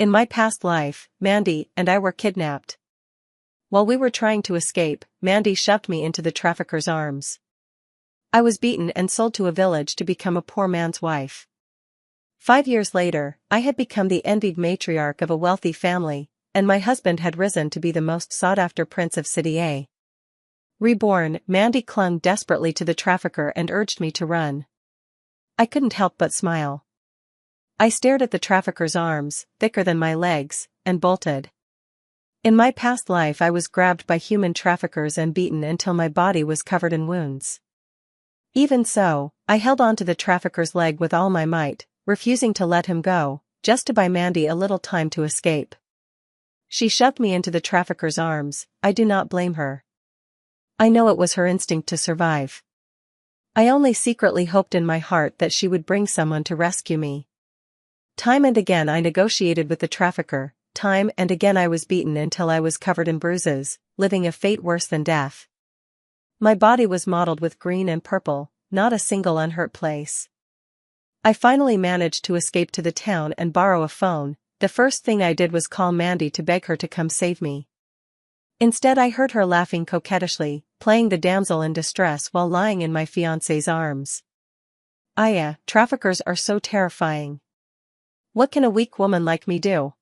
In my past life, Mandy and I were kidnapped. While we were trying to escape, Mandy shoved me into the trafficker's arms. I was beaten and sold to a village to become a poor man's wife. 5 years later, I had become the envied matriarch of a wealthy family, and my husband had risen to be the most sought-after prince of City A. Reborn, Mandy clung desperately to the trafficker and urged me to run. I couldn't help but smile. I stared at the trafficker's arms, thicker than my legs, and bolted. In my past life I was grabbed by human traffickers and beaten until my body was covered in wounds. Even so, I held on to the trafficker's leg with all my might, refusing to let him go, just to buy Mandy a little time to escape. She shoved me into the trafficker's arms. I do not blame her. I know it was her instinct to survive. I only secretly hoped in my heart that she would bring someone to rescue me. Time and again I negotiated with the trafficker, time and again I was beaten until I was covered in bruises, living a fate worse than death. My body was mottled with green and purple, not a single unhurt place. I finally managed to escape to the town and borrow a phone. The first thing I did was call Mandy to beg her to come save me. Instead I heard her laughing coquettishly, playing the damsel in distress while lying in my fiancé's arms. Traffickers are so terrifying. What can a weak woman like me do?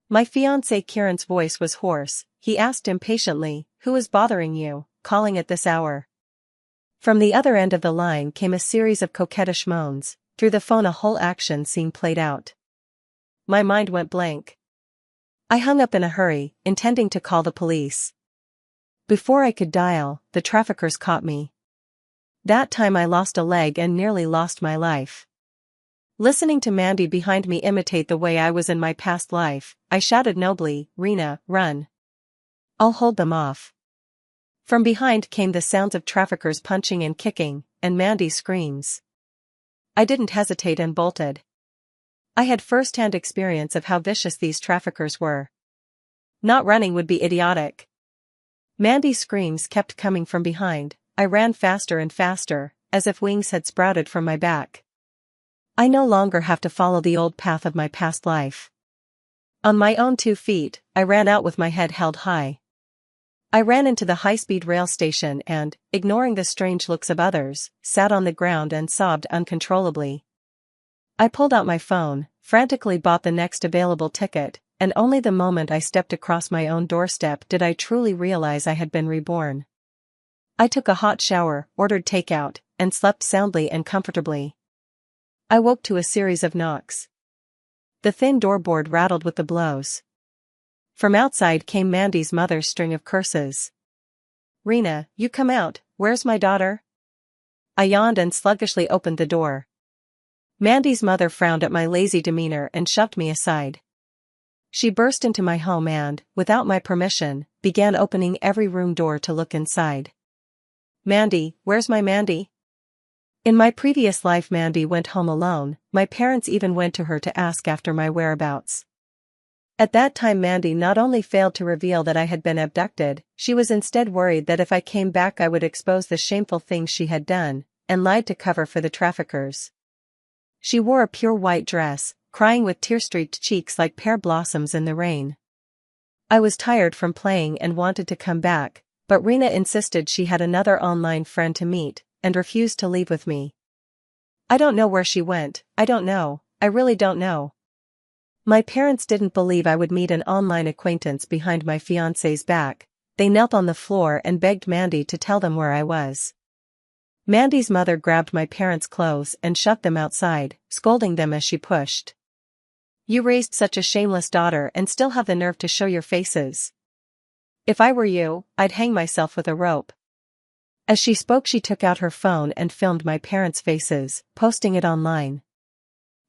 My fiancé Kieran's voice was hoarse. He asked impatiently, "Who is bothering you, calling at this hour?" From the other end of the line came a series of coquettish moans. Through the phone a whole action scene played out. My mind went blank. I hung up in a hurry, intending to call the police. Before I could dial, the traffickers caught me. That time I lost a leg and nearly lost my life. Listening to Mandy behind me imitate the way I was in my past life, I shouted nobly, "Rena, run. I'll hold them off." From behind came the sounds of traffickers punching and kicking, and Mandy's screams. I didn't hesitate and bolted. I had first-hand experience of how vicious these traffickers were. Not running would be idiotic. Mandy's screams kept coming from behind. I ran faster and faster, as if wings had sprouted from my back. I no longer have to follow the old path of my past life. On my own 2 feet, I ran out with my head held high. I ran into the high-speed rail station and, ignoring the strange looks of others, sat on the ground and sobbed uncontrollably. I pulled out my phone, frantically bought the next available ticket, and only the moment I stepped across my own doorstep did I truly realize I had been reborn. I took a hot shower, ordered takeout, and slept soundly and comfortably. I woke to a series of knocks. The thin doorboard rattled with the blows. From outside came Mandy's mother's string of curses. "Rena, you come out, where's my daughter?" I yawned and sluggishly opened the door. Mandy's mother frowned at my lazy demeanor and shoved me aside. She burst into my home and, without my permission, began opening every room door to look inside. "Mandy, where's my Mandy?" In my previous life Mandy went home alone. My parents even went to her to ask after my whereabouts. At that time Mandy not only failed to reveal that I had been abducted, she was instead worried that if I came back I would expose the shameful things she had done, and lied to cover for the traffickers. She wore a pure white dress, crying with tear-streaked cheeks like pear blossoms in the rain. I was tired from playing and wanted to come back, but Rena insisted she had another online friend to meet, and refused to leave with me. I don't know where she went. I don't know, I really don't know. My parents didn't believe I would meet an online acquaintance behind my fiancé's back. They knelt on the floor and begged Mandy to tell them where I was. Mandy's mother grabbed my parents' clothes and shoved them outside, scolding them as she pushed. "You raised such a shameless daughter and still have the nerve to show your faces. If I were you, I'd hang myself with a rope." As she spoke she took out her phone and filmed my parents' faces, posting it online.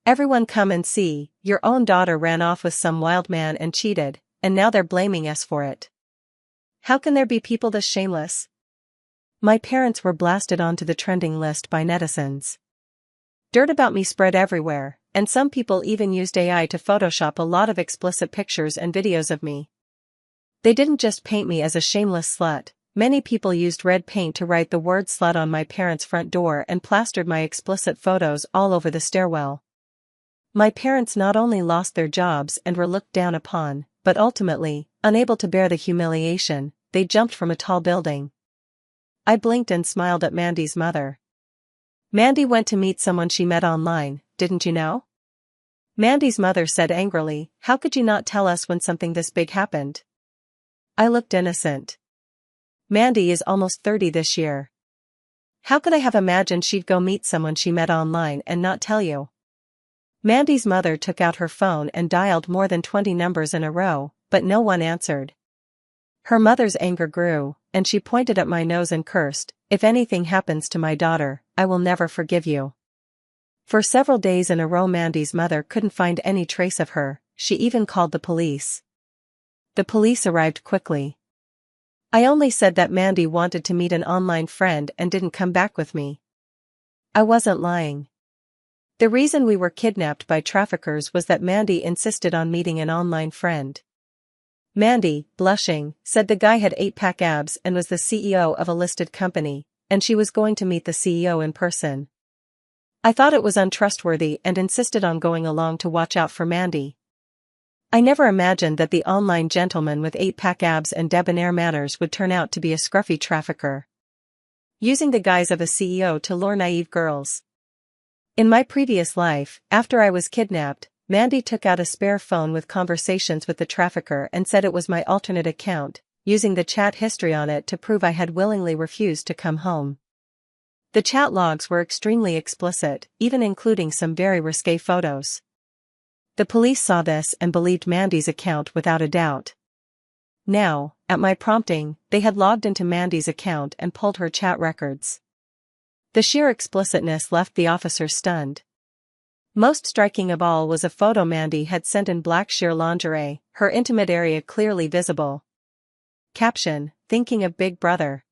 "Everyone come and see, your own daughter ran off with some wild man and cheated, and now they're blaming us for it. How can there be people this shameless?" My parents were blasted onto the trending list by netizens. Dirt about me spread everywhere, and some people even used AI to Photoshop a lot of explicit pictures and videos of me. They didn't just paint me as a shameless slut, many people used red paint to write the word slut on my parents' front door and plastered my explicit photos all over the stairwell. My parents not only lost their jobs and were looked down upon, but ultimately, unable to bear the humiliation, they jumped from a tall building. I blinked and smiled at Mandy's mother. Mandy went to meet someone she met online, didn't you know? Mandy's mother said angrily, how could you not tell us when something this big happened? I looked innocent. Mandy is almost 30 this year. How could I have imagined she'd go meet someone she met online and not tell you? Mandy's mother took out her phone and dialed more than 20 numbers in a row, but no one answered. Her mother's anger grew, and she pointed at my nose and cursed, if anything happens to my daughter, I will never forgive you. For several days in a row Mandy's mother couldn't find any trace of her, she even called the police. The police arrived quickly. I only said that Mandy wanted to meet an online friend and didn't come back with me. I wasn't lying. The reason we were kidnapped by traffickers was that Mandy insisted on meeting an online friend. Mandy, blushing, said the guy had 8-pack abs and was the CEO of a listed company, and she was going to meet the CEO in person. I thought it was untrustworthy and insisted on going along to watch out for Mandy. I never imagined that the online gentleman with 8-pack abs and debonair manners would turn out to be a scruffy trafficker, using the guise of a CEO to lure naive girls. In my previous life, after I was kidnapped, Mandy took out a spare phone with conversations with the trafficker and said it was my alternate account, using the chat history on it to prove I had willingly refused to come home. The chat logs were extremely explicit, even including some very risque photos. The police saw this and believed Mandy's account without a doubt. Now, at my prompting, they had logged into Mandy's account and pulled her chat records. The sheer explicitness left the officers stunned. Most striking of all was a photo Mandy had sent in black sheer lingerie, her intimate area clearly visible. Caption, thinking of Big Brother.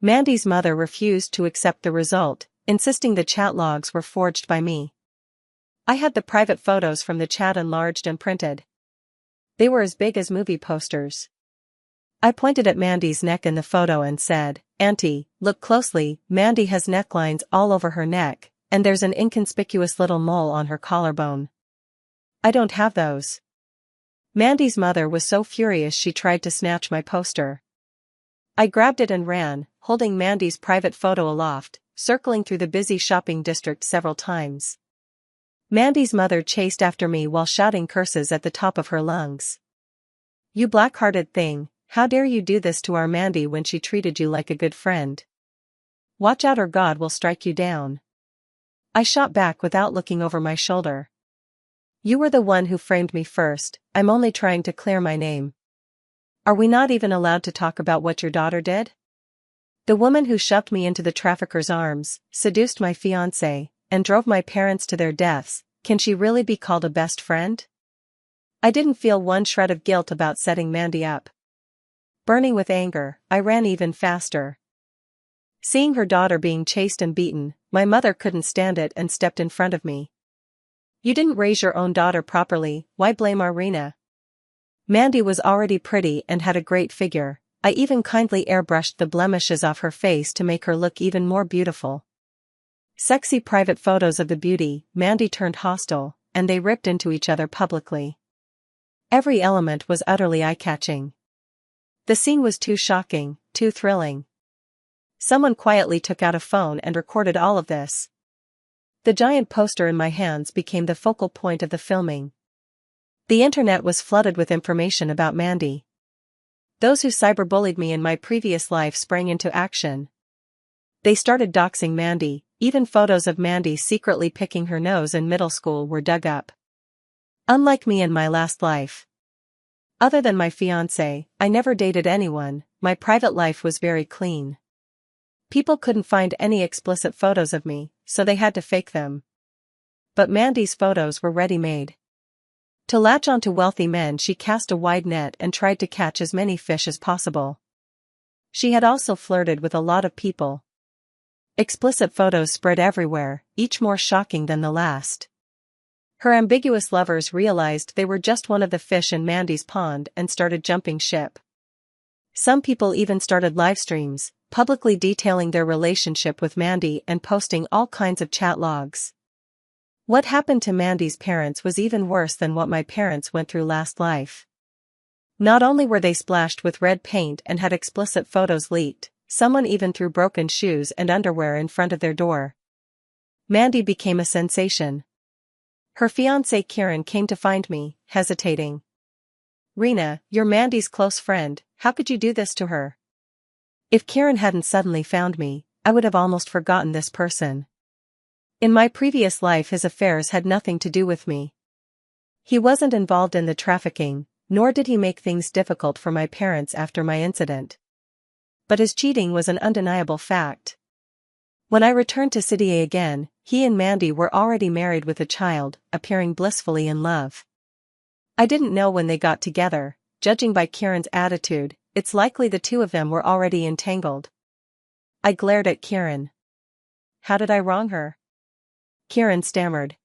Mandy's mother refused to accept the result, insisting the chat logs were forged by me. I had the private photos from the chat enlarged and printed. They were as big as movie posters. I pointed at Mandy's neck in the photo and said, Auntie, look closely, Mandy has necklines all over her neck, and there's an inconspicuous little mole on her collarbone. I don't have those. Mandy's mother was so furious she tried to snatch my poster. I grabbed it and ran, holding Mandy's private photo aloft, circling through the busy shopping district several times. Mandy's mother chased after me while shouting curses at the top of her lungs. You black-hearted thing, how dare you do this to our Mandy when she treated you like a good friend? Watch out or God will strike you down. I shot back without looking over my shoulder. You were the one who framed me first, I'm only trying to clear my name. Are we not even allowed to talk about what your daughter did? The woman who shoved me into the trafficker's arms, seduced my fiancé, and drove my parents to their deaths, can she really be called a best friend? I didn't feel one shred of guilt about setting Mandy up. Burning with anger, I ran even faster. Seeing her daughter being chased and beaten, my mother couldn't stand it and stepped in front of me. You didn't raise your own daughter properly, why blame Irina? Mandy was already pretty and had a great figure. I even kindly airbrushed the blemishes off her face to make her look even more beautiful. Sexy private photos of the beauty, Mandy turned hostile, and they ripped into each other publicly. Every element was utterly eye-catching. The scene was too shocking, too thrilling. Someone quietly took out a phone and recorded all of this. The giant poster in my hands became the focal point of the filming. The internet was flooded with information about Mandy. Those who cyberbullied me in my previous life sprang into action. They started doxing Mandy, even photos of Mandy secretly picking her nose in middle school were dug up. Unlike me in my last life. Other than my fiancé, I never dated anyone, my private life was very clean. People couldn't find any explicit photos of me, so they had to fake them. But Mandy's photos were ready-made. To latch onto wealthy men, she cast a wide net and tried to catch as many fish as possible. She had also flirted with a lot of people. Explicit photos spread everywhere, each more shocking than the last. Her ambiguous lovers realized they were just one of the fish in Mandy's pond and started jumping ship. Some people even started live streams, publicly detailing their relationship with Mandy and posting all kinds of chat logs. What happened to Mandy's parents was even worse than what my parents went through last life. Not only were they splashed with red paint and had explicit photos leaked, someone even threw broken shoes and underwear in front of their door. Mandy became a sensation. Her fiancé Kieran came to find me, hesitating. "Rena, you're Mandy's close friend, how could you do this to her?" If Kieran hadn't suddenly found me, I would have almost forgotten this person. In my previous life his affairs had nothing to do with me. He wasn't involved in the trafficking, nor did he make things difficult for my parents after my incident. But his cheating was an undeniable fact. When I returned to City A again, he and Mandy were already married with a child, appearing blissfully in love. I didn't know when they got together. Judging by Kieran's attitude, it's likely the two of them were already entangled. I glared at Kieran. "How did I wrong her?" Kieran stammered.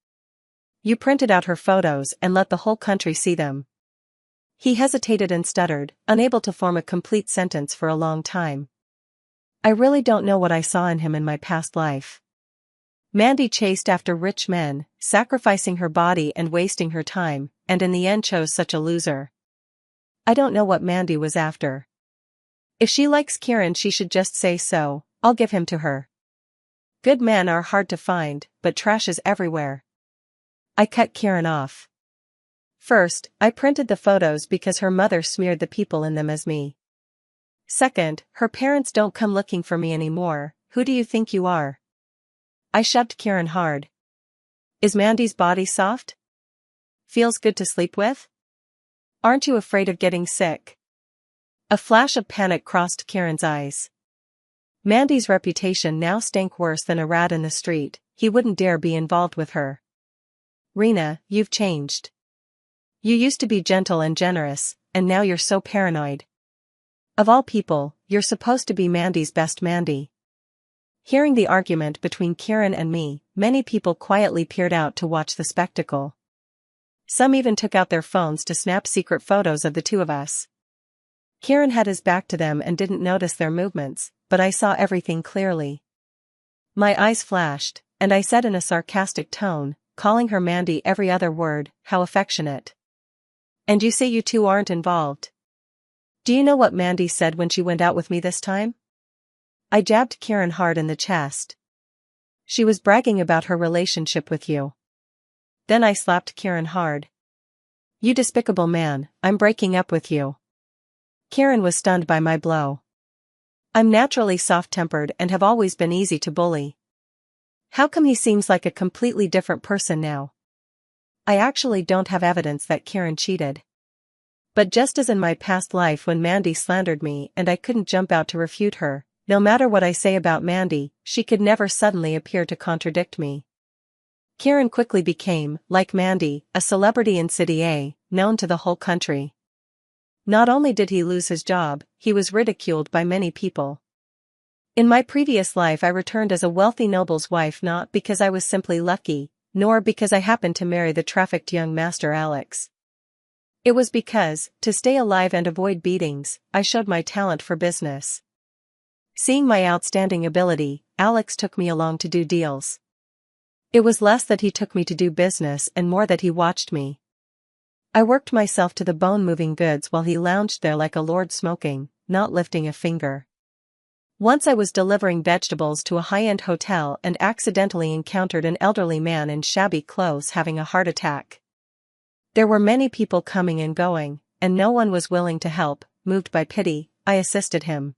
"You printed out her photos and let the whole country see them." He hesitated and stuttered, unable to form a complete sentence for a long time. "I really don't know what I saw in him in my past life. Mandy chased after rich men, sacrificing her body and wasting her time, and in the end chose such a loser. I don't know what Mandy was after. If she likes Kieran she should just say so, I'll give him to her. Good men are hard to find, but trash is everywhere." I cut Kieran off. First, I printed the photos because her mother smeared the people in them as me. Second, her parents don't come looking for me anymore. Who do you think you are? I shoved Kieran hard. Is Mandy's body soft? Feels good to sleep with? Aren't you afraid of getting sick? A flash of panic crossed Kieran's eyes. Mandy's reputation now stank worse than a rat in the street. He wouldn't dare be involved with her. "Rena, you've changed. You used to be gentle and generous, and now you're so paranoid. Of all people, you're supposed to be Mandy's best Mandy." Hearing the argument between Kieran and me, many people quietly peered out to watch the spectacle. Some even took out their phones to snap secret photos of the two of us. Kieran had his back to them and didn't notice their movements, but I saw everything clearly. My eyes flashed, and I said in a sarcastic tone, calling her Mandy every other word, "How affectionate. And you say you two aren't involved? Do you know what Mandy said when she went out with me this time?" I jabbed Kieran hard in the chest. "She was bragging about her relationship with you." Then I slapped Kieran hard. "You despicable man, I'm breaking up with you." Kieran was stunned by my blow. I'm naturally soft-tempered and have always been easy to bully. How come he seems like a completely different person now? I actually don't have evidence that Kieran cheated. But just as in my past life when Mandy slandered me and I couldn't jump out to refute her, no matter what I say about Mandy, she could never suddenly appear to contradict me. Kieran quickly became, like Mandy, a celebrity in City A, known to the whole country. Not only did he lose his job, he was ridiculed by many people. In my previous life I returned as a wealthy noble's wife not because I was simply lucky, nor because I happened to marry the trafficked young master Alex. It was because, to stay alive and avoid beatings, I showed my talent for business. Seeing my outstanding ability, Alex took me along to do deals. It was less that he took me to do business and more that he watched me. I worked myself to the bone moving goods while he lounged there like a lord smoking, not lifting a finger. Once I was delivering vegetables to a high-end hotel and accidentally encountered an elderly man in shabby clothes having a heart attack. There were many people coming and going, and no one was willing to help. Moved by pity, I assisted him.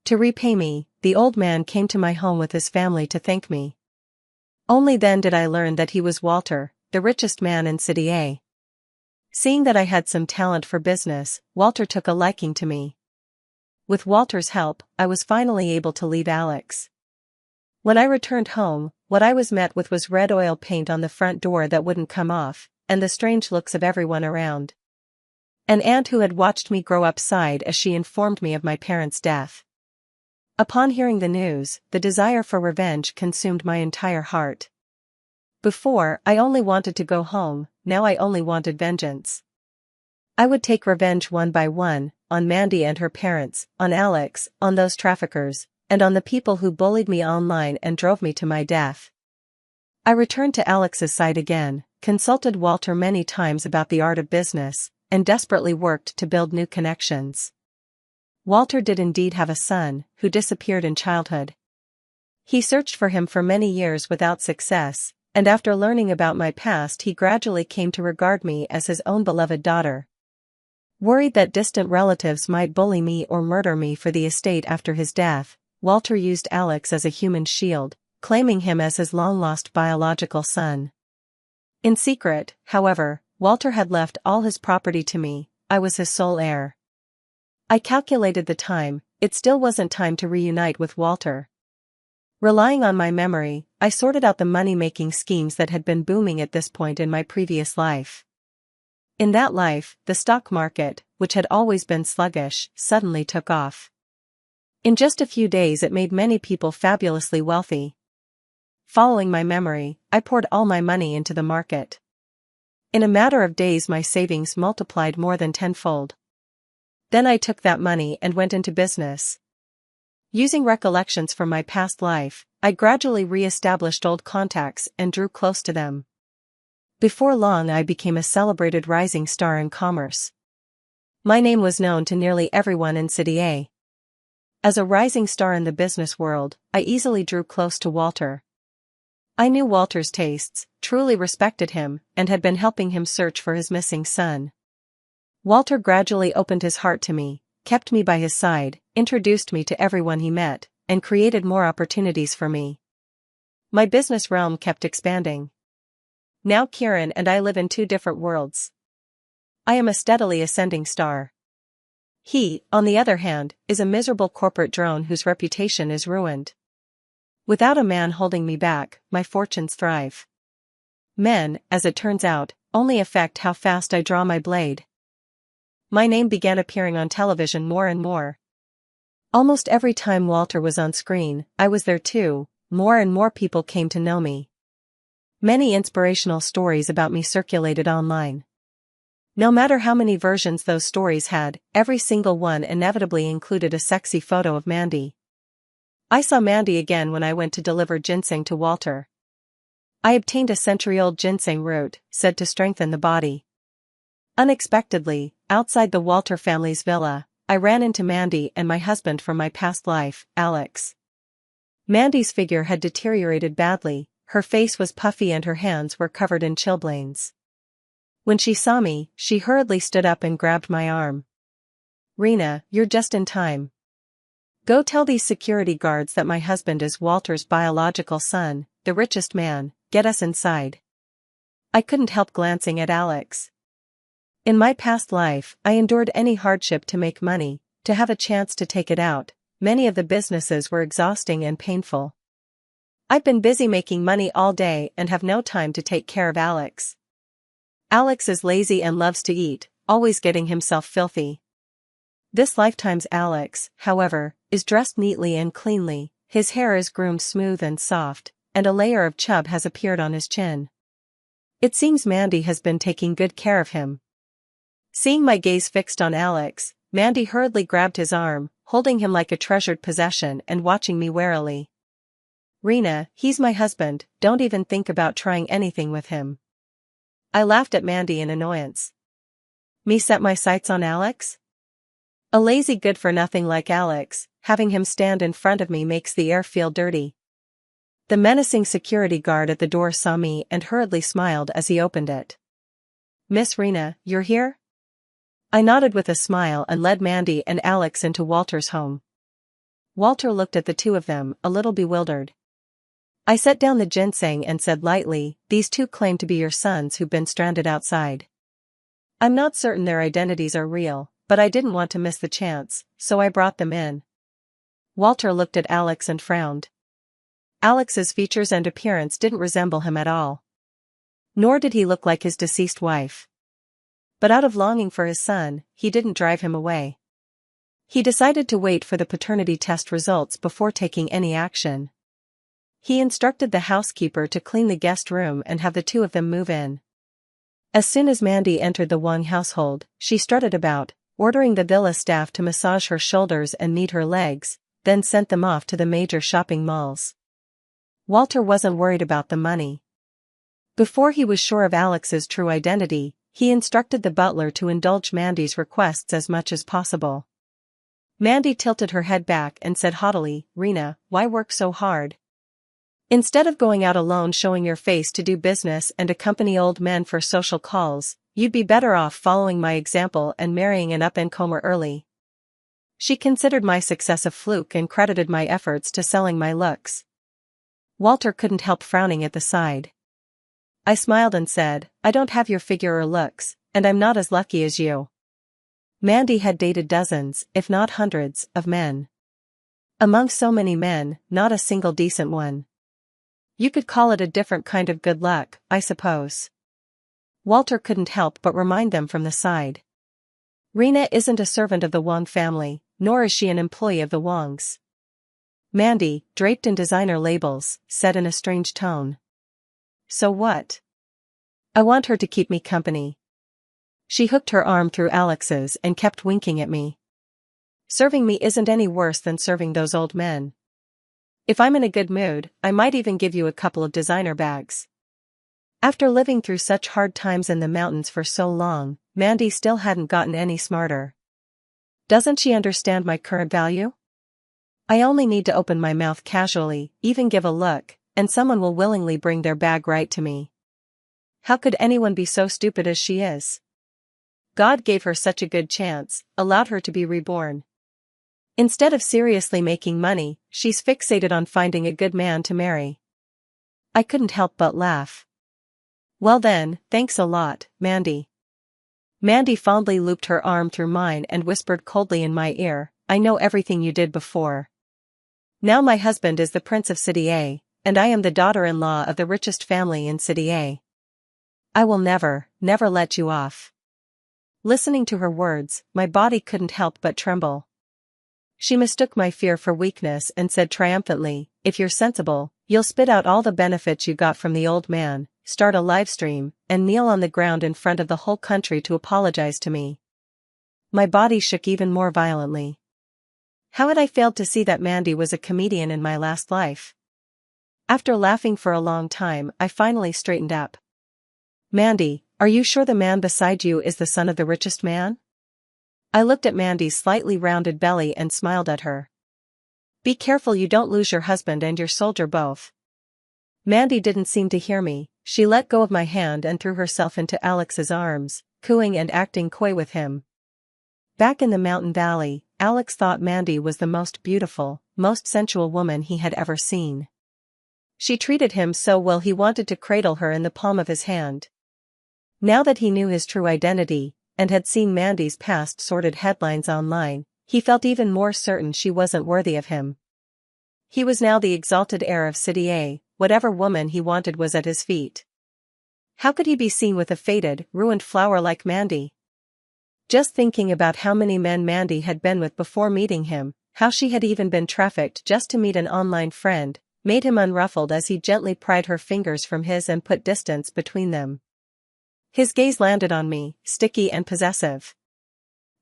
To repay me, the old man came to my home with his family to thank me. Only then did I learn that he was Walter, the richest man in City A. Seeing that I had some talent for business, Walter took a liking to me. With Walter's help, I was finally able to leave Alex. When I returned home, what I was met with was red oil paint on the front door that wouldn't come off, and the strange looks of everyone around. An aunt who had watched me grow up sighed as she informed me of my parents' death. Upon hearing the news, the desire for revenge consumed my entire heart. Before, I only wanted to go home, now I only wanted vengeance. I would take revenge one by one, on Mandy and her parents, on Alex, on those traffickers, and on the people who bullied me online and drove me to my death. I returned to Alex's side again, consulted Walter many times about the art of business, and desperately worked to build new connections. Walter did indeed have a son, who disappeared in childhood. He searched for him for many years without success, and after learning about my past he gradually came to regard me as his own beloved daughter. Worried that distant relatives might bully me or murder me for the estate after his death, Walter used Alex as a human shield, claiming him as his long-lost biological son. In secret, however, Walter had left all his property to me. I was his sole heir. I calculated the time, it still wasn't time to reunite with Walter. Relying on my memory, I sorted out the money-making schemes that had been booming at this point in my previous life. In that life, the stock market, which had always been sluggish, suddenly took off. In just a few days it made many people fabulously wealthy. Following my memory, I poured all my money into the market. In a matter of days my savings multiplied more than tenfold. Then I took that money and went into business. Using recollections from my past life, I gradually re-established old contacts and drew close to them. Before long I became a celebrated rising star in commerce. My name was known to nearly everyone in City A. As a rising star in the business world, I easily drew close to Walter. I knew Walter's tastes, truly respected him, and had been helping him search for his missing son. Walter gradually opened his heart to me, kept me by his side, introduced me to everyone he met, and created more opportunities for me. My business realm kept expanding. Now Kieran and I live in two different worlds. I am a steadily ascending star. He, on the other hand, is a miserable corporate drone whose reputation is ruined. Without a man holding me back, my fortunes thrive. Men, as it turns out, only affect how fast I draw my blade. My name began appearing on television more and more. Almost every time Walter was on screen, I was there too. More and more people came to know me. Many inspirational stories about me circulated online. No matter how many versions those stories had, every single one inevitably included a sexy photo of Mandy. I saw Mandy again when I went to deliver ginseng to Walter. I obtained a century-old ginseng root, said to strengthen the body. Unexpectedly, outside the Walter family's villa, I ran into Mandy and my husband from my past life, Alex. Mandy's figure had deteriorated badly, her face was puffy and her hands were covered in chilblains. When she saw me, she hurriedly stood up and grabbed my arm. "Rena, you're just in time. Go tell these security guards that my husband is Walter's biological son, the richest man. Get us inside." I couldn't help glancing at Alex. In my past life, I endured any hardship to make money, to have a chance to take it out. Many of the businesses were exhausting and painful. I've been busy making money all day and have no time to take care of Alex. Alex is lazy and loves to eat, always getting himself filthy. This lifetime's Alex, however, is dressed neatly and cleanly, his hair is groomed smooth and soft, and a layer of chub has appeared on his chin. It seems Mandy has been taking good care of him. Seeing my gaze fixed on Alex, Mandy hurriedly grabbed his arm, holding him like a treasured possession and watching me warily. "Rena, he's my husband, don't even think about trying anything with him." I laughed at Mandy in annoyance. Me set my sights on Alex? A lazy good-for-nothing like Alex, having him stand in front of me makes the air feel dirty. The menacing security guard at the door saw me and hurriedly smiled as he opened it. "Miss Rena, you're here?" I nodded with a smile and led Mandy and Alex into Walter's home. Walter looked at the two of them, a little bewildered. I set down the ginseng and said lightly, "These two claim to be your sons who've been stranded outside. I'm not certain their identities are real, but I didn't want to miss the chance, so I brought them in." Walter looked at Alex and frowned. Alex's features and appearance didn't resemble him at all. Nor did he look like his deceased wife. But out of longing for his son, he didn't drive him away. He decided to wait for the paternity test results before taking any action. He instructed the housekeeper to clean the guest room and have the two of them move in. As soon as Mandy entered the Wong household, she strutted about, ordering the villa staff to massage her shoulders and knead her legs, then sent them off to the major shopping malls. Walter wasn't worried about the money. Before he was sure of Alex's true identity, he instructed the butler to indulge Mandy's requests as much as possible. Mandy tilted her head back and said haughtily, "Rena, why work so hard? Instead of going out alone showing your face to do business and accompany old men for social calls, you'd be better off following my example and marrying an up-and-comer early." She considered my success a fluke and credited my efforts to selling my looks. Walter couldn't help frowning at the side. I smiled and said, "I don't have your figure or looks, and I'm not as lucky as you." Mandy had dated dozens, if not hundreds, of men. Among so many men, not a single decent one. You could call it a different kind of good luck, I suppose. Walter couldn't help but remind them from the side. Rena isn't a servant of the Wong family, nor is she an employee of the Wongs. Mandy, draped in designer labels, said in a strange tone. So what? I want her to keep me company. She hooked her arm through Alex's and kept winking at me. Serving me isn't any worse than serving those old men. If I'm in a good mood, I might even give you a couple of designer bags. After living through such hard times in the mountains for so long, Mandy still hadn't gotten any smarter. Doesn't she understand my current value? I only need to open my mouth casually, even give a look, and someone will willingly bring their bag right to me. How could anyone be so stupid as she is? God gave her such a good chance, allowed her to be reborn. Instead of seriously making money, she's fixated on finding a good man to marry. I couldn't help but laugh. Well then, thanks a lot, Mandy. Mandy fondly looped her arm through mine and whispered coldly in my ear, "I know everything you did before. Now my husband is the Prince of City A, and I am the daughter-in-law of the richest family in City A. I will never, never let you off." Listening to her words, my body couldn't help but tremble. She mistook my fear for weakness and said triumphantly, "If you're sensible, you'll spit out all the benefits you got from the old man, start a live stream, and kneel on the ground in front of the whole country to apologize to me." My body shook even more violently. How had I failed to see that Mandy was a comedian in my last life? After laughing for a long time, I finally straightened up. "Mandy, are you sure the man beside you is the son of the richest man?" I looked at Mandy's slightly rounded belly and smiled at her. "Be careful you don't lose your husband and your soldier both." Mandy didn't seem to hear me. She let go of my hand and threw herself into Alex's arms, cooing and acting coy with him. Back in the mountain valley, Alex thought Mandy was the most beautiful, most sensual woman he had ever seen. She treated him so well he wanted to cradle her in the palm of his hand. Now that he knew his true identity, and had seen Mandy's past sordid headlines online, he felt even more certain she wasn't worthy of him. He was now the exalted heir of City A, whatever woman he wanted was at his feet. How could he be seen with a faded, ruined flower like Mandy? Just thinking about how many men Mandy had been with before meeting him, how she had even been trafficked just to meet an online friend, made him unruffled as he gently pried her fingers from his and put distance between them. His gaze landed on me, sticky and possessive.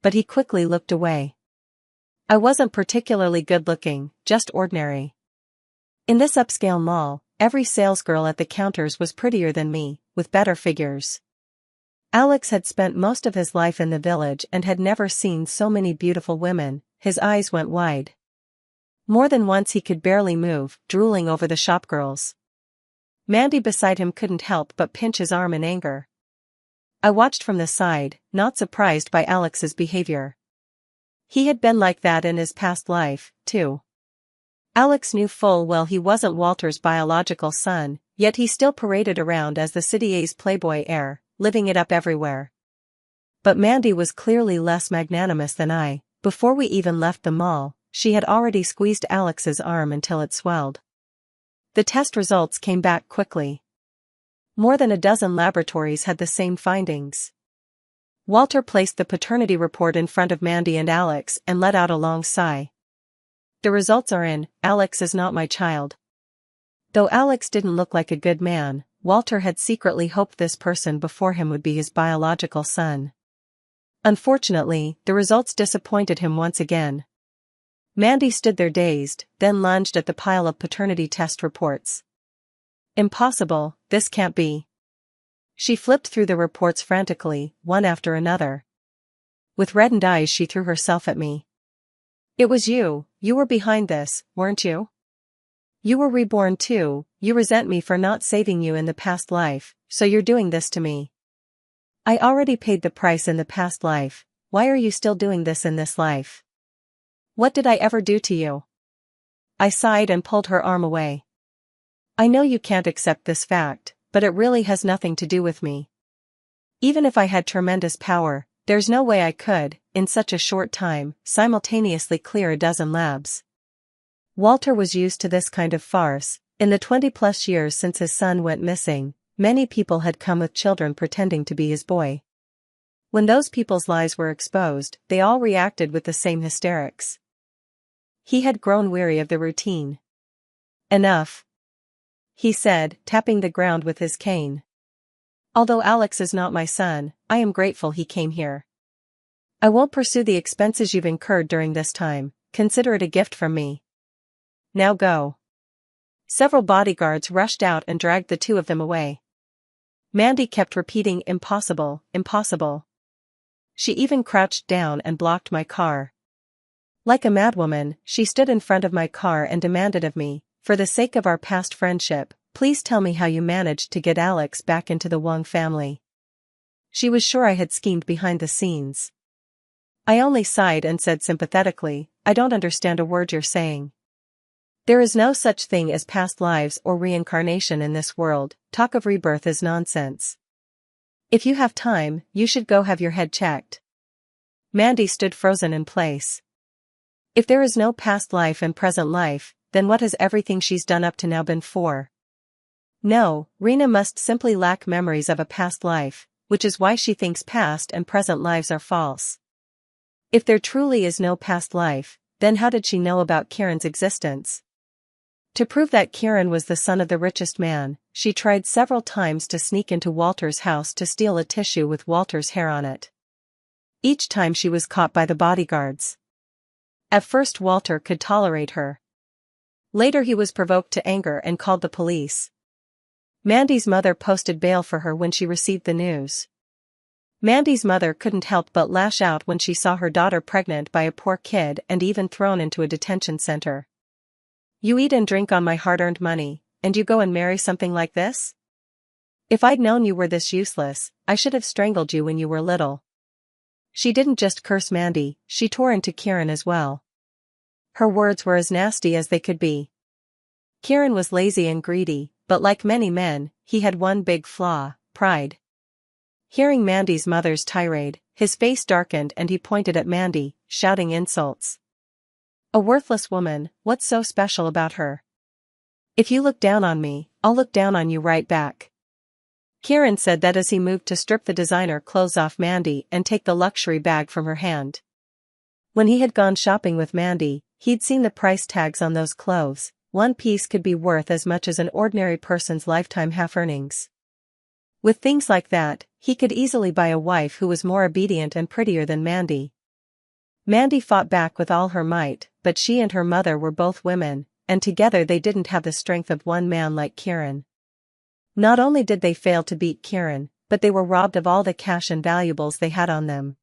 But he quickly looked away. I wasn't particularly good-looking, just ordinary. In this upscale mall, every salesgirl at the counters was prettier than me, with better figures. Alex had spent most of his life in the village and had never seen so many beautiful women. His eyes went wide. More than once he could barely move, drooling over the shopgirls. Mandy beside him couldn't help but pinch his arm in anger. I watched from the side, not surprised by Alex's behavior. He had been like that in his past life, too. Alex knew full well he wasn't Walter's biological son, yet he still paraded around as the City A's playboy heir, living it up everywhere. But Mandy was clearly less magnanimous than I. Before we even left the mall, she had already squeezed Alex's arm until it swelled. The test results came back quickly. More than a dozen laboratories had the same findings. Walter placed the paternity report in front of Mandy and Alex and let out a long sigh. "The results are in, Alex is not my child." Though Alex didn't look like a good man, Walter had secretly hoped this person before him would be his biological son. Unfortunately, the results disappointed him once again. Mandy stood there dazed, then lunged at the pile of paternity test reports. "Impossible, this can't be." She flipped through the reports frantically, one after another. With reddened eyes she threw herself at me. "It was you were behind this, weren't you? You were reborn too, you resent me for not saving you in the past life, so you're doing this to me. I already paid the price in the past life, why are you still doing this in this life? What did I ever do to you?" I sighed and pulled her arm away. "I know you can't accept this fact, but it really has nothing to do with me. Even if I had tremendous power, there's no way I could, in such a short time, simultaneously clear a dozen labs. Walter was used to this kind of farce. In the 20-plus years since his son went missing, many people had come with children pretending to be his boy. When those people's lies were exposed, they all reacted with the same hysterics. He had grown weary of the routine. "Enough," he said, tapping the ground with his cane. "Although Alex is not my son, I am grateful he came here. I won't pursue the expenses you've incurred during this time, consider it a gift from me. Now go." Several bodyguards rushed out and dragged the two of them away. Mandy kept repeating impossible, impossible. She even crouched down and blocked my car. Like a madwoman, she stood in front of my car and demanded of me, "For the sake of our past friendship, please tell me how you managed to get Alex back into the Wong family." She was sure I had schemed behind the scenes. I only sighed and said sympathetically, "I don't understand a word you're saying. There is no such thing as past lives or reincarnation in this world, talk of rebirth is nonsense. If you have time, you should go have your head checked." Mandy stood frozen in place. If there is no past life and present life, then what has everything she's done up to now been for? No, Rena must simply lack memories of a past life, which is why she thinks past and present lives are false. If there truly is no past life, then how did she know about Kieran's existence? To prove that Kieran was the son of the richest man, she tried several times to sneak into Walter's house to steal a tissue with Walter's hair on it. Each time she was caught by the bodyguards. At first Walter could tolerate her. Later he was provoked to anger and called the police. Mandy's mother posted bail for her when she received the news. Mandy's mother couldn't help but lash out when she saw her daughter pregnant by a poor kid and even thrown into a detention center. "You eat and drink on my hard-earned money, and you go and marry something like this? If I'd known you were this useless, I should have strangled you when you were little." She didn't just curse Mandy, she tore into Kieran as well. Her words were as nasty as they could be. Kieran was lazy and greedy, but like many men, he had one big flaw, pride. Hearing Mandy's mother's tirade, his face darkened and he pointed at Mandy, shouting insults. "A worthless woman, what's so special about her? If you look down on me, I'll look down on you right back." Kieran said that as he moved to strip the designer clothes off Mandy and take the luxury bag from her hand. When he had gone shopping with Mandy, he'd seen the price tags on those clothes. One piece could be worth as much as an ordinary person's lifetime half-earnings. With things like that, he could easily buy a wife who was more obedient and prettier than Mandy. Mandy fought back with all her might, but she and her mother were both women, and together they didn't have the strength of one man like Kieran. Not only did they fail to beat Kieran, but they were robbed of all the cash and valuables they had on them.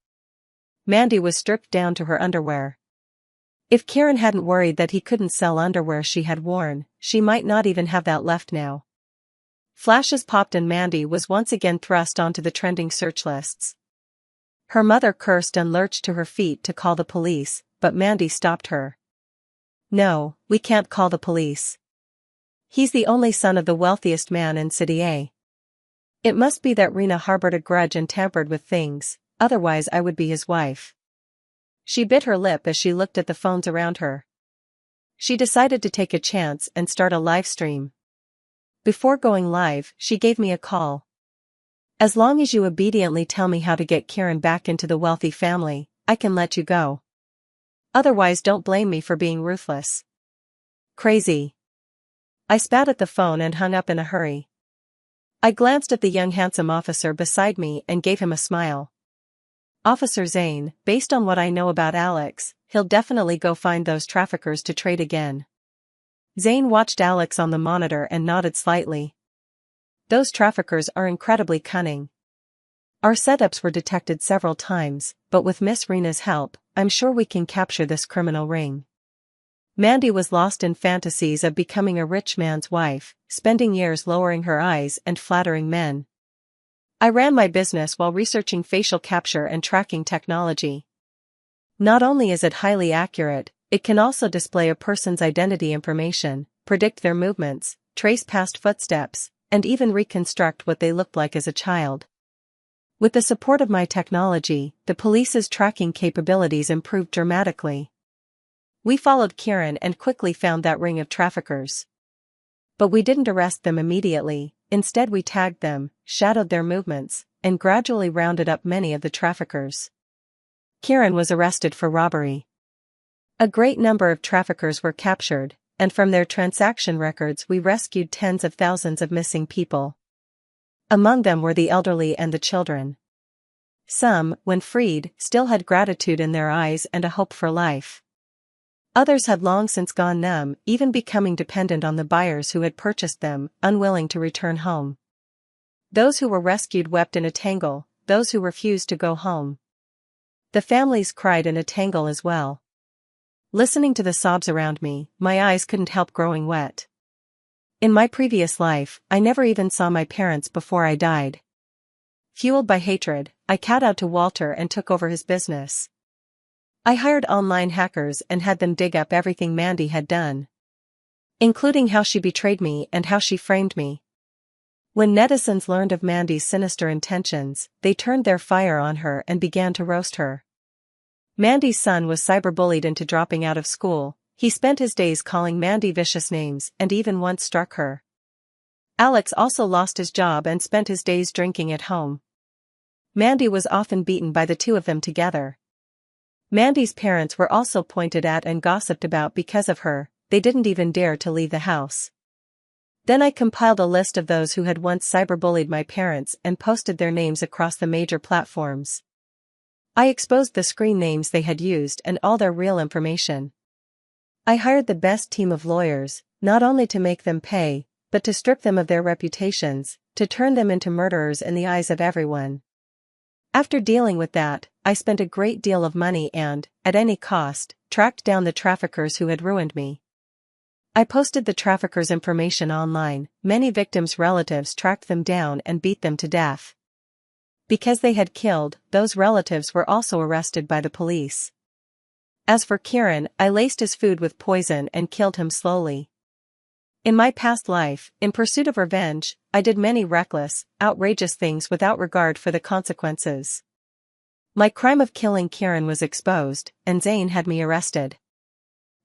Mandy was stripped down to her underwear. If Kieran hadn't worried that he couldn't sell underwear she had worn, she might not even have that left now. Flashes popped and Mandy was once again thrust onto the trending search lists. Her mother cursed and lurched to her feet to call the police, but Mandy stopped her. "No, we can't call the police. He's the only son of the wealthiest man in City A. It must be that Rena harbored a grudge and tampered with things, otherwise I would be his wife." She bit her lip as she looked at the phones around her. She decided to take a chance and start a live stream. Before going live, she gave me a call. "As long as you obediently tell me how to get Kieran back into the wealthy family, I can let you go. Otherwise don't blame me for being ruthless." Crazy. I spat at the phone and hung up in a hurry. I glanced at the young handsome officer beside me and gave him a smile. "Officer Zane, based on what I know about Alex, he'll definitely go find those traffickers to trade again." Zane watched Alex on the monitor and nodded slightly. Those traffickers are incredibly cunning. Our setups were detected several times, but with Miss Rena's help, I'm sure we can capture this criminal ring. Mandy was lost in fantasies of becoming a rich man's wife, spending years lowering her eyes and flattering men. I ran my business while researching facial capture and tracking technology. Not only is it highly accurate, it can also display a person's identity information, predict their movements, trace past footsteps, and even reconstruct what they looked like as a child. With the support of my technology, the police's tracking capabilities improved dramatically. We followed Kieran and quickly found that ring of traffickers. But we didn't arrest them immediately, instead we tagged them, shadowed their movements, and gradually rounded up many of the traffickers. Kieran was arrested for robbery. A great number of traffickers were captured, and from their transaction records we rescued tens of thousands of missing people. Among them were the elderly and the children. Some, when freed, still had gratitude in their eyes and a hope for life. Others had long since gone numb, even becoming dependent on the buyers who had purchased them, unwilling to return home. Those who were rescued wept in a tangle, those who refused to go home. The families cried in a tangle as well. Listening to the sobs around me, my eyes couldn't help growing wet. In my previous life, I never even saw my parents before I died. Fueled by hatred, I kowtowed to Walter and took over his business. I hired online hackers and had them dig up everything Mandy had done, including how she betrayed me and how she framed me. When netizens learned of Mandy's sinister intentions, they turned their fire on her and began to roast her. Mandy's son was cyberbullied into dropping out of school. He spent his days calling Mandy vicious names and even once struck her. Alex also lost his job and spent his days drinking at home. Mandy was often beaten by the two of them together. Mandy's parents were also pointed at and gossiped about because of her. They didn't even dare to leave the house. Then I compiled a list of those who had once cyberbullied my parents and posted their names across the major platforms. I exposed the screen names they had used and all their real information. I hired the best team of lawyers, not only to make them pay, but to strip them of their reputations, to turn them into murderers in the eyes of everyone. After dealing with that, I spent a great deal of money and, at any cost, tracked down the traffickers who had ruined me. I posted the traffickers' information online. Many victims' relatives tracked them down and beat them to death. Because they had killed, those relatives were also arrested by the police. As for Kieran, I laced his food with poison and killed him slowly. In my past life, in pursuit of revenge, I did many reckless, outrageous things without regard for the consequences. My crime of killing Kieran was exposed, and Zane had me arrested.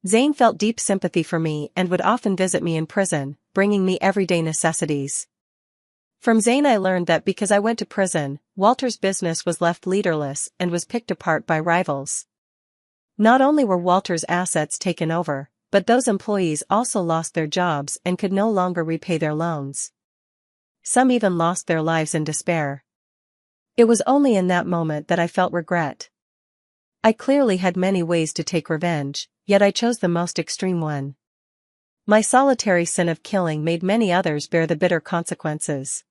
Zane felt deep sympathy for me and would often visit me in prison, bringing me everyday necessities. From Zane I learned that because I went to prison, Walter's business was left leaderless and was picked apart by rivals. Not only were Walter's assets taken over, but those employees also lost their jobs and could no longer repay their loans. Some even lost their lives in despair. It was only in that moment that I felt regret. I clearly had many ways to take revenge, yet I chose the most extreme one. My solitary sin of killing made many others bear the bitter consequences.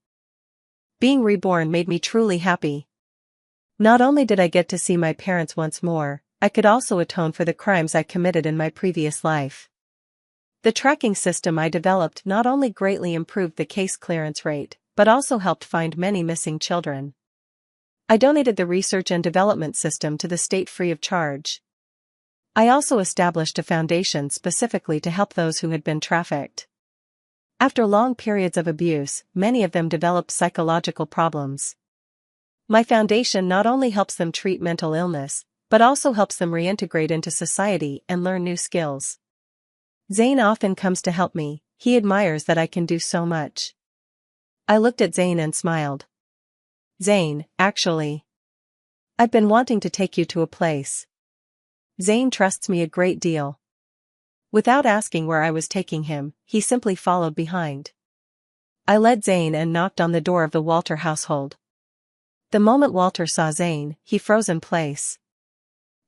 Being reborn made me truly happy. Not only did I get to see my parents once more, I could also atone for the crimes I committed in my previous life. The tracking system I developed not only greatly improved the case clearance rate, but also helped find many missing children. I donated the research and development system to the state free of charge. I also established a foundation specifically to help those who had been trafficked. After long periods of abuse, many of them developed psychological problems. My foundation not only helps them treat mental illness, but also helps them reintegrate into society and learn new skills. Zane often comes to help me. He admires that I can do so much. I looked at Zane and smiled. Zane, actually, I've been wanting to take you to a place. Zane trusts me a great deal. Without asking where I was taking him, he simply followed behind. I led Zane and knocked on the door of the Walter household. The moment Walter saw Zane, he froze in place.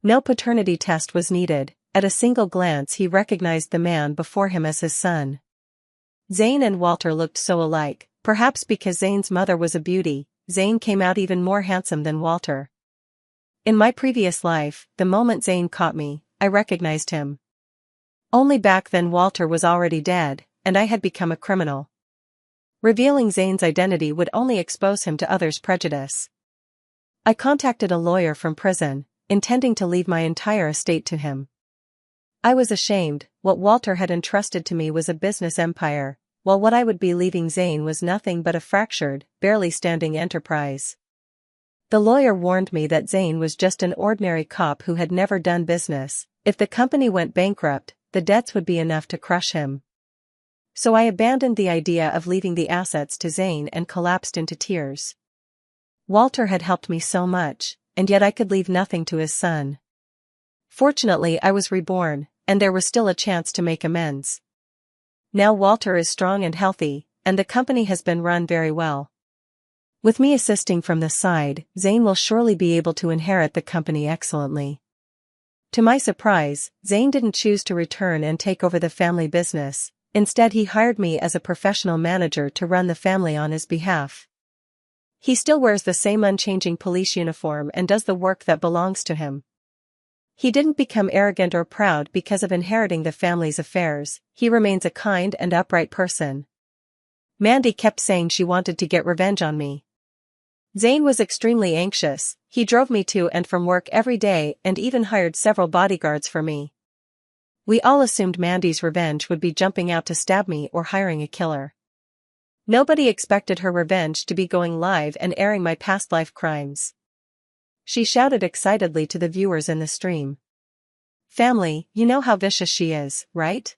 No paternity test was needed. At a single glance he recognized the man before him as his son. Zane and Walter looked so alike, Perhaps because Zane's mother was a beauty, Zane came out even more handsome than Walter. In my previous life, the moment Zane caught me, I recognized him. Only back then Walter was already dead, and I had become a criminal. Revealing Zane's identity would only expose him to others' prejudice. I contacted a lawyer from prison, intending to leave my entire estate to him. I was ashamed. What Walter had entrusted to me was a business empire, while what I would be leaving Zane was nothing but a fractured, barely standing enterprise. The lawyer warned me that Zane was just an ordinary cop who had never done business. If the company went bankrupt, the debts would be enough to crush him. So I abandoned the idea of leaving the assets to Zane and collapsed into tears. Walter had helped me so much, and yet I could leave nothing to his son. Fortunately, I was reborn, and there was still a chance to make amends. Now Walter is strong and healthy, and the company has been run very well. With me assisting from the side, Zane will surely be able to inherit the company excellently. To my surprise, Zane didn't choose to return and take over the family business. Instead, he hired me as a professional manager to run the family on his behalf. He still wears the same unchanging police uniform and does the work that belongs to him. He didn't become arrogant or proud because of inheriting the family's affairs. He remains a kind and upright person. Mandy kept saying she wanted to get revenge on me. Zane was extremely anxious. He drove me to and from work every day and even hired several bodyguards for me. We all assumed Mandy's revenge would be jumping out to stab me or hiring a killer. Nobody expected her revenge to be going live and airing my past life crimes. She shouted excitedly to the viewers in the stream. "Family, you know how vicious she is, right?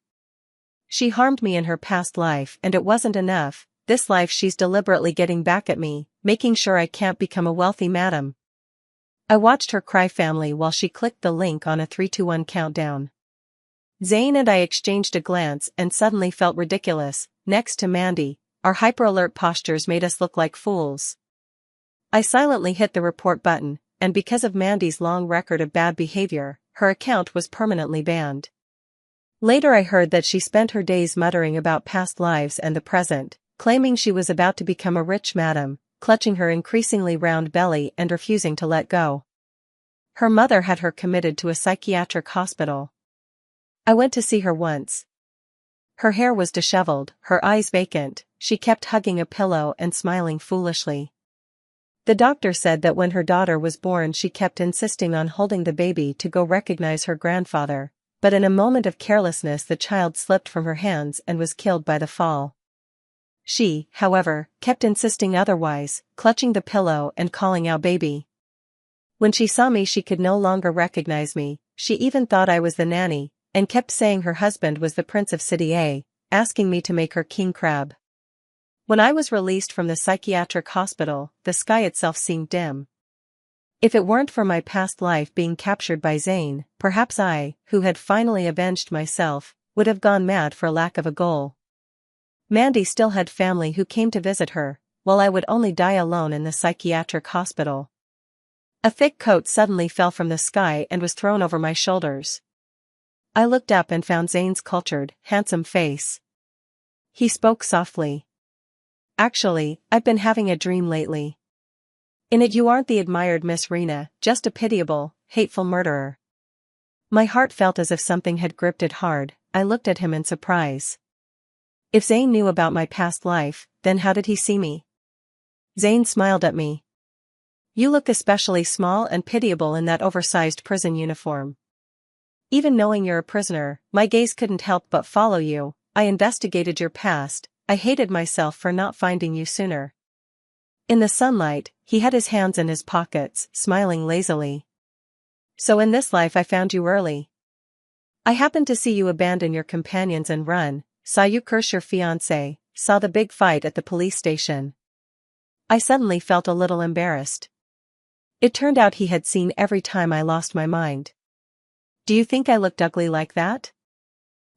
She harmed me in her past life and it wasn't enough. This life she's deliberately getting back at me, making sure I can't become a wealthy madam." I watched her cry family while she clicked the link on a 3-2-1 countdown. Zane and I exchanged a glance and suddenly felt ridiculous. Next to Mandy, our hyper-alert postures made us look like fools. I silently hit the report button, and because of Mandy's long record of bad behavior, her account was permanently banned. Later I heard that she spent her days muttering about past lives and the present, claiming she was about to become a rich madam, clutching her increasingly round belly and refusing to let go. Her mother had her committed to a psychiatric hospital. I went to see her once. Her hair was disheveled, her eyes vacant, she kept hugging a pillow and smiling foolishly. The doctor said that when her daughter was born she kept insisting on holding the baby to go recognize her grandfather, but in a moment of carelessness the child slipped from her hands and was killed by the fall. She, however, kept insisting otherwise, clutching the pillow and calling out "baby." When she saw me she could no longer recognize me. She even thought I was the nanny, and kept saying her husband was the Prince of City A, asking me to make her king crab. When I was released from the psychiatric hospital, the sky itself seemed dim. If it weren't for my past life being captured by Zane, perhaps I, who had finally avenged myself, would have gone mad for lack of a goal. Mandy still had family who came to visit her, while I would only die alone in the psychiatric hospital. A thick coat suddenly fell from the sky and was thrown over my shoulders. I looked up and found Zane's cultured, handsome face. He spoke softly. "Actually, I've been having a dream lately. In it you aren't the admired Miss Rena, just a pitiable, hateful murderer." My heart felt as if something had gripped it hard. I looked at him in surprise. If Zane knew about my past life, then how did he see me? Zane smiled at me. "You look especially small and pitiable in that oversized prison uniform. Even knowing you're a prisoner, my gaze couldn't help but follow you. I investigated your past. I hated myself for not finding you sooner." In the sunlight, he had his hands in his pockets, smiling lazily. "So in this life I found you early. I happened to see you abandon your companions and run, saw you curse your fiancé, saw the big fight at the police station." I suddenly felt a little embarrassed. It turned out he had seen every time I lost my mind. "Do you think I looked ugly like that?"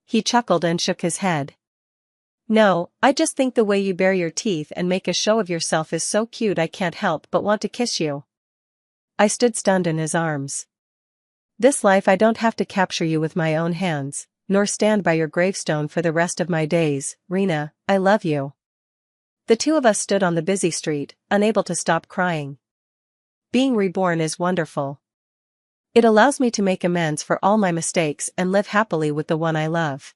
He chuckled and shook his head. "No, I just think the way you bare your teeth and make a show of yourself is so cute I can't help but want to kiss you." I stood stunned in his arms. "This life I don't have to capture you with my own hands, nor stand by your gravestone for the rest of my days. Rena, I love you." The two of us stood on the busy street, unable to stop crying. Being reborn is wonderful. It allows me to make amends for all my mistakes and live happily with the one I love.